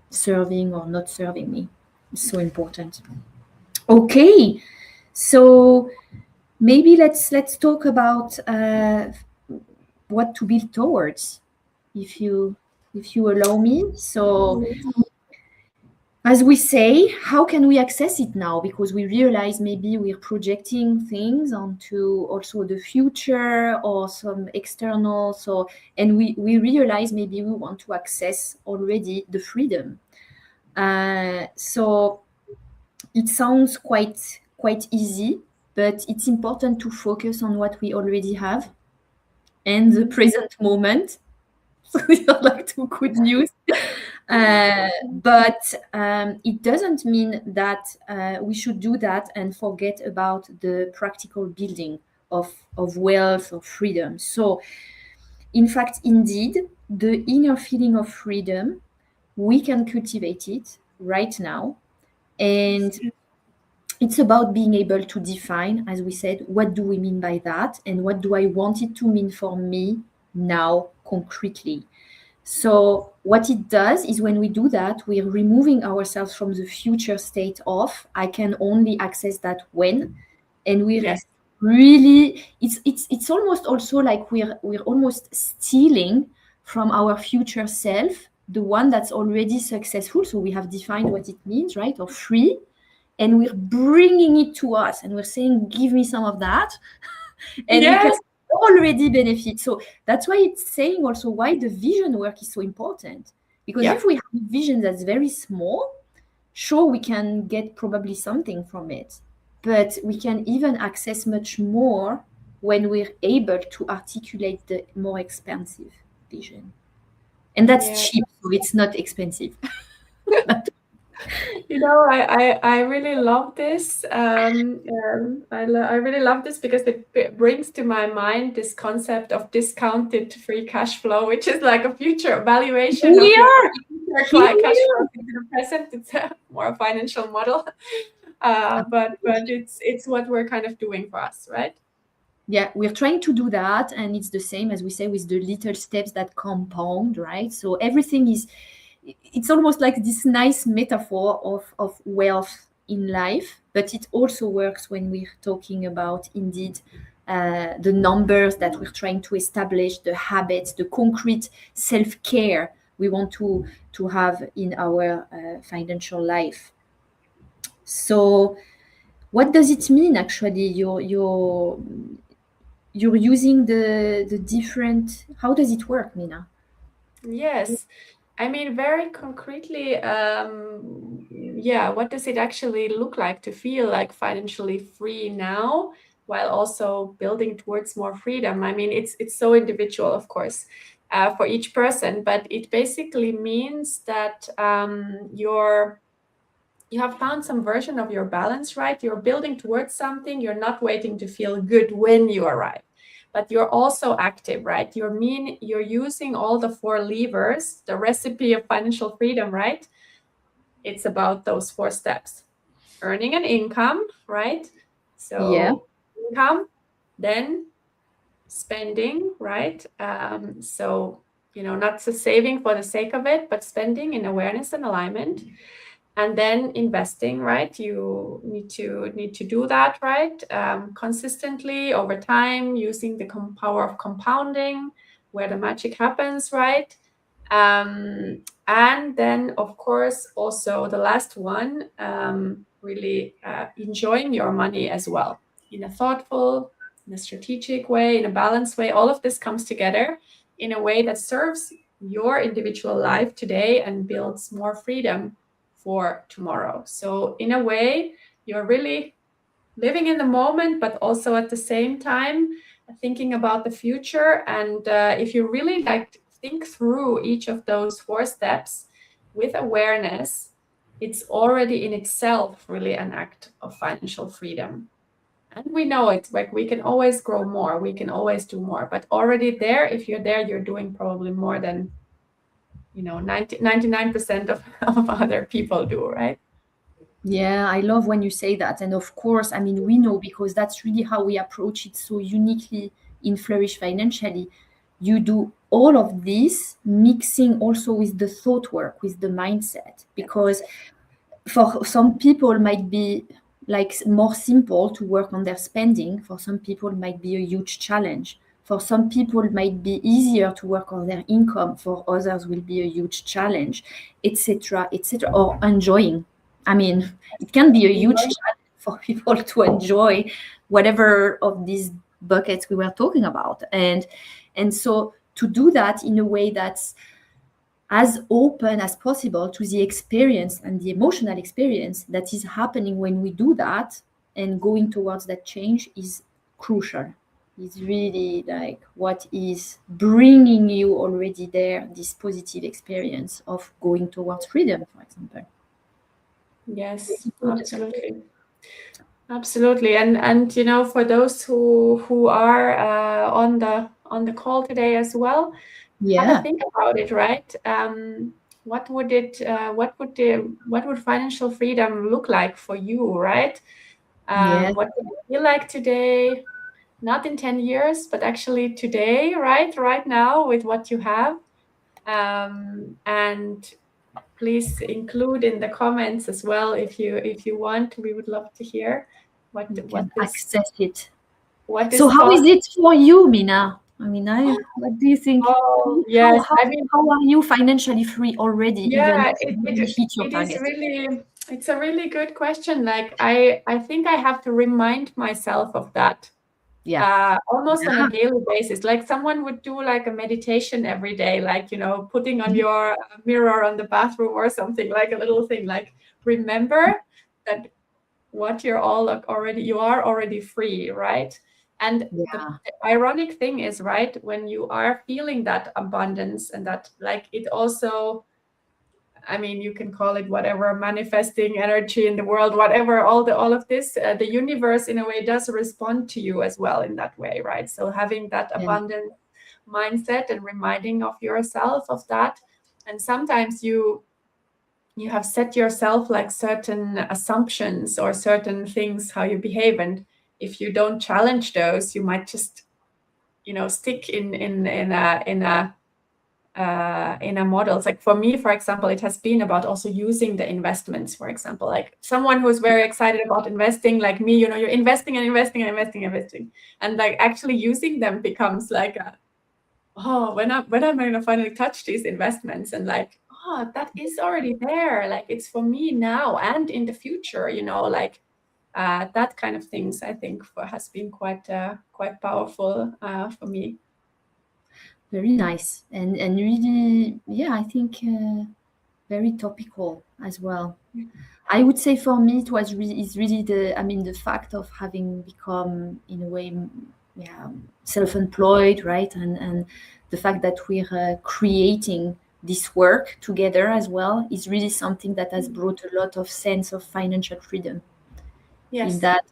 serving or not serving me? It's so important. Okay, so maybe let's talk about what to build towards, if you allow me. So as we say, how can we access it now? Because we realize maybe we're projecting things onto also the future or some external. So, and we realize maybe we want to access already the freedom. So it sounds quite easy, but it's important to focus on what we already have and the present moment. So these are like two good news. But it doesn't mean that we should do that and forget about the practical building of wealth or freedom. So, in fact, indeed, the inner feeling of freedom, we can cultivate it right now. And it's about being able to define, as we said, what do we mean by that and what do I want it to mean for me now concretely. So what it does is when we do that, we're removing ourselves from the future state of I can only access that when, and we're Yes. really it's almost also like we're almost stealing from our future self, the one that's already successful. So we have defined what it means, right? Or free, and we're bringing it to us, and we're saying, give me some of that, and we can Yes. already benefit. So that's why it's saying also why the vision work is so important. Because Yeah. if we have a vision that's very small, sure, we can get probably something from it, but we can even access much more when we're able to articulate the more expansive vision. And that's Yeah. cheap, so it's not expensive. You know, I really love this. I really love this because it brings to my mind this concept of discounted free cash flow, which is like a future valuation of your Here, future cash here. flow into the present. It's a more financial model, but it's what we're kind of doing for us, right? Yeah, we're trying to do that, and it's the same as we say with the little steps that compound, right? So everything is it's almost like this nice metaphor of wealth in life, but it also works when we're talking about indeed the numbers that we're trying to establish, the habits, the concrete self-care we want to have in our financial life. So what does it mean actually? You're using the different. How does it work, Mina? Yes. I mean, very concretely, yeah, what does it actually look like to feel like financially free now while also building towards more freedom? I mean, it's so individual, of course, for each person, but it basically means that you have found some version of your balance, right? You're building towards something. You're not waiting to feel good when you arrive, but you're also active, right? You're using all the 4 levers, the recipe of financial freedom, right? It's about those 4 steps. Earning an income, right? Yeah. So income, then spending, right? So, not just saving for the sake of it, but spending in awareness and alignment. And then investing, right? You need to do that, right? Consistently over time, using the power of compounding, where the magic happens, right? And then, of course, also the last one, really enjoying your money as well in a thoughtful, in a strategic way, in a balanced way. All of this comes together in a way that serves your individual life today and builds more freedom for tomorrow. So in a way, you're really living in the moment, but also at the same time thinking about the future. And if you really think through each of those 4 steps with awareness, it's already in itself really an act of financial freedom. And we know it, like we can always grow more, we can always do more, but already there, if you're there, you're doing probably more than 99% of other people do, right? Yeah, I love when you say that. And of course, I mean, we know because that's really how we approach it so uniquely in Flourish Financially. You do all of this mixing also with the thought work, with the mindset, because for some people might be like more simple to work on their spending. For some people it might be a huge challenge. For some people it might be easier to work on their income. For others will be a huge challenge, etc., etc. Or enjoying. I mean, it can be a huge challenge for people to enjoy whatever of these buckets we were talking about. And so to do that in a way that's as open as possible to the experience and the emotional experience that is happening when we do that, and going towards that change is crucial. It's really like what is bringing you already there, this positive experience of going towards freedom, for example. Yes, absolutely. Absolutely. And for those who are on the call today as well, have a Yeah. think about it, right? What would financial freedom look like for you, right? Yeah. What would it feel like today? Not in 10 years, but actually today, right? Right now with what you have. And please include in the comments as well if you want. We would love to hear what You what can this access it. what So this how is thought. it for you, Mina? I mean, what do you think? Oh How, yes, how, I mean, how are you financially free already, even yeah, if you didn't hit your target? it's a really good question. Like I think I have to remind myself of that Yeah. almost on a Yeah. daily basis, like someone would do like a meditation every day, like putting on your mirror on the bathroom or something, like a little thing, like remember that what you are already free, right? And the Yeah. ironic thing is, right, when you are feeling that abundance and that, like, it also, I mean, you can call it whatever, manifesting energy in the world, whatever, all of this, the universe in a way does respond to you as well in that way, right? So having that Yeah. abundant mindset and reminding of yourself of that. And sometimes you have set yourself like certain assumptions or certain things how you behave, and if you don't challenge those, you might just stick in a in a model. It's like for me, for example, it has been about also using the investments, for example, like someone who's very excited about investing, like me, you know, you're investing and investing and investing and investing, and like actually using them becomes like when am I going to finally touch these investments, and like, oh, that is already there, like it's for me now and in the future, you know, like that kind of things, I think has been quite powerful for me. Very nice, and really, yeah, I think very topical as well. I would say for me it was really the fact of having become in a way, yeah, self-employed, right, and the fact that we're creating this work together as well is really something that has brought a lot of sense of financial freedom. Yes. In that,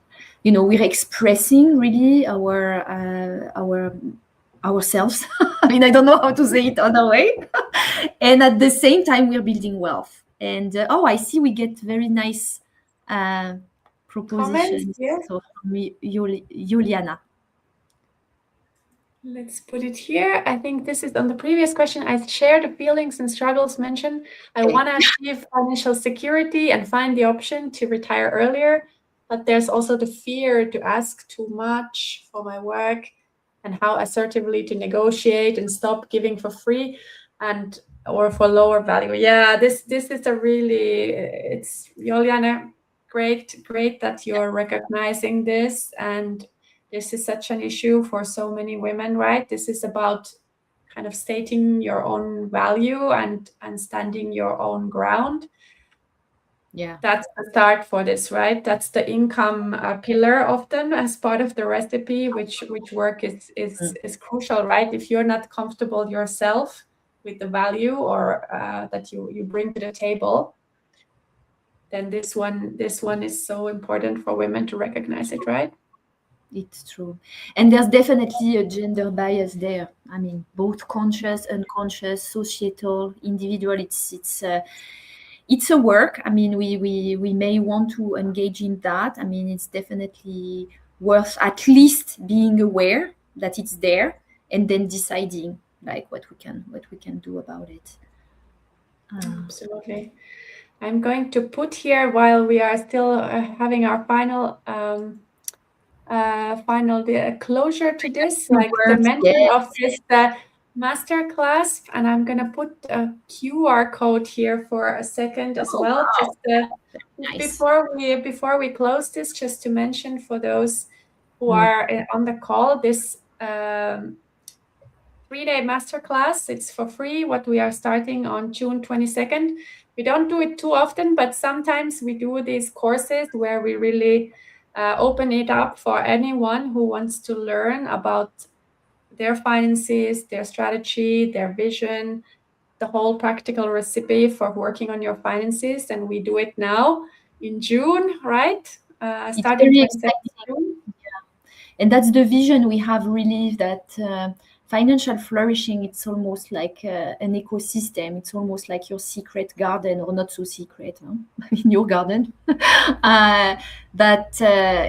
you know, we're expressing really ourselves. I mean, I don't know how to say it other way. And at the same time, we're building wealth. And I see we get very nice propositions. Comments, yeah. So from Juliana. Let's put it here. I think this is on the previous question. I share the feelings and struggles mentioned. I want to achieve financial security and find the option to retire earlier, but there's also the fear to ask too much for my work and how assertively to negotiate and stop giving for free and or for lower value. Yeah, this is a really, it's Juliana, great that you're recognizing this, and this is such an issue for so many women, right? This is about kind of stating your own value and standing your own ground. Yeah, that's the start for this, right? That's the income pillar often as part of the recipe, which work is crucial, right? If you're not comfortable yourself with the value or that you bring to the table, then this one is so important for women to recognize it, right? it's true. And there's definitely a gender bias there. I mean, both conscious, unconscious, societal, individual. It's a work. I mean, we may want to engage in that. I mean, it's definitely worth at least being aware that it's there and then deciding like what we can do about it. Absolutely. I'm going to put here, while we are still having our final closure to this, like the mention of this masterclass, and I'm gonna put a QR code here for a second as well. Wow. Just Nice. before we close this, just to mention for those who are on the call, this 3-day masterclass. It's for free, what we are starting on June 22nd. We don't do it too often, but sometimes we do these courses where we really open it up for anyone who wants to learn about their finances, their strategy, their vision, the whole practical recipe for working on your finances. And we do it now in June, right? Starting 22nd June. And that's the vision we have really, that financial flourishing, it's almost like an ecosystem. It's almost like your secret garden, or not so secret, huh? In your garden.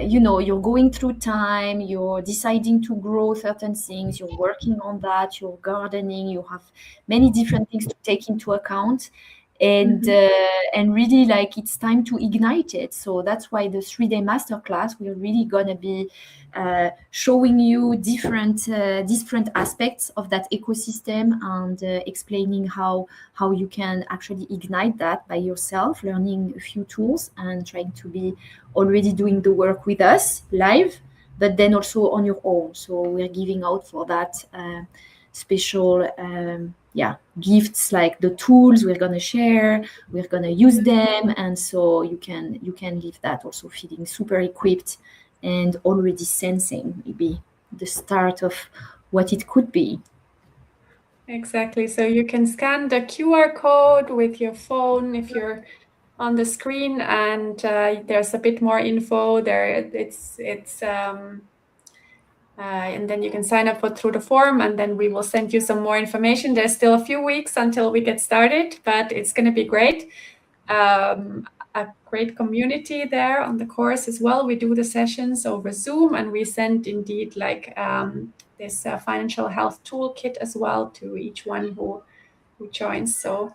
You know, you're going through time, you're deciding to grow certain things, you're working on that, you're gardening, you have many different things to take into account. And really, like, it's time to ignite it. So that's why the 3-day masterclass, we're really gonna be showing you different aspects of that ecosystem, and explaining how you can actually ignite that by yourself, learning a few tools and trying to be already doing the work with us live, but then also on your own. So we're giving out for that special gifts, like the tools we're going to share, we're going to use them, and so you can leave that also feeling super equipped and already sensing maybe the start of what it could be. Exactly. So you can scan the QR code with your phone if you're on the screen, and there's a bit more info there. And then you can sign up through the form, and then we will send you some more information. There's still a few weeks until we get started, but it's going to be great. A great community there on the course as well. We do the sessions over Zoom, and we send indeed like this financial health toolkit as well to each one who who joins. So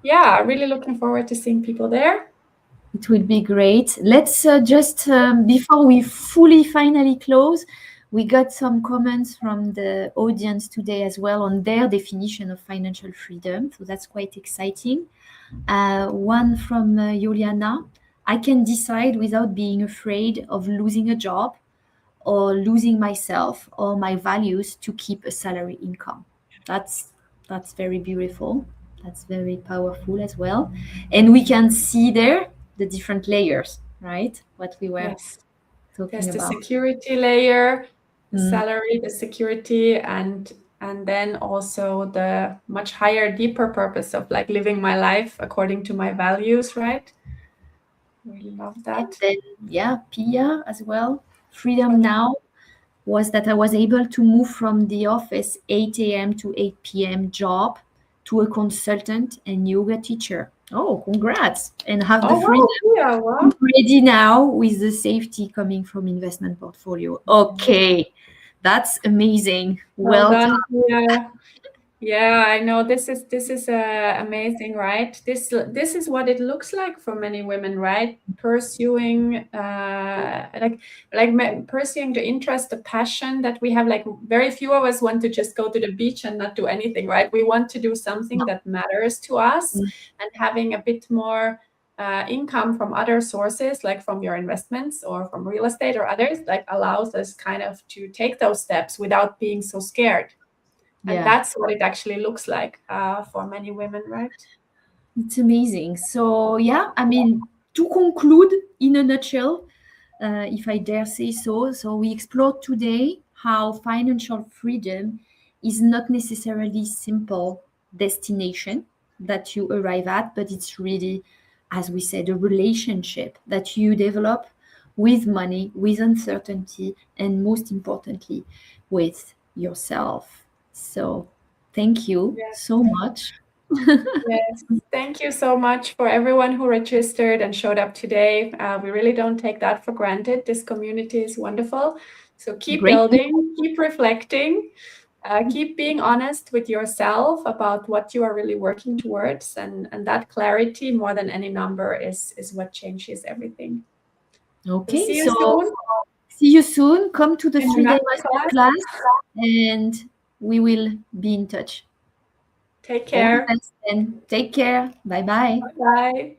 yeah, really looking forward to seeing people there. It will be great. Let's just, before we fully finally close, we got some comments from the audience today as well on their definition of financial freedom. So that's quite exciting. One from Juliana. I can decide without being afraid of losing a job or losing myself or my values to keep a salary income. That's very beautiful. That's very powerful as well. And we can see there the different layers, right? What we were Yes. talking There's the about. security layer, the Mm, salary, the security, and then also the much higher, deeper purpose of like living my life according to my values, right? Really love and that. then, yeah, Pia as well. Freedom Follow. now was that I was able to move from the office 8 a.m. to 8 p.m. job to a consultant and yoga teacher. Oh, congrats. And have the Oh freedom wow, yeah, wow. ready now with the safety coming from investment portfolio. Okay, that's amazing. Well Well done. done. Yeah. Yeah, I know this is amazing, right? This is what it looks like for many women, right? Pursuing pursuing the interest, the passion that we have. Like very few of us want to just go to the beach and not do anything, right? We want to do something that matters to us, Mm, and having a bit more income from other sources, like from your investments or from real estate or others, like allows us kind of to take those steps without being so scared. And yeah, that's what it actually looks like for many women, right? it's amazing. So, yeah, I mean, to conclude in a nutshell, if I dare say so. So, we explored today how financial freedom is not necessarily simple destination that you arrive at, but it's really, as we said, a relationship that you develop with money, with uncertainty, and most importantly, with yourself. So, thank you Yeah. so much. Yes. Thank you so much for everyone who registered and showed up today. We really don't take that for granted. This community is wonderful. So keep Great. building, keep reflecting, keep being honest with yourself about what you are really working towards. And that clarity, more than any number, is what changes everything. So Okay, see you so soon see you soon. Come to the in 3 day another class. masterclass and we will be in touch. Take All the care. best and take care. Bye bye. Bye.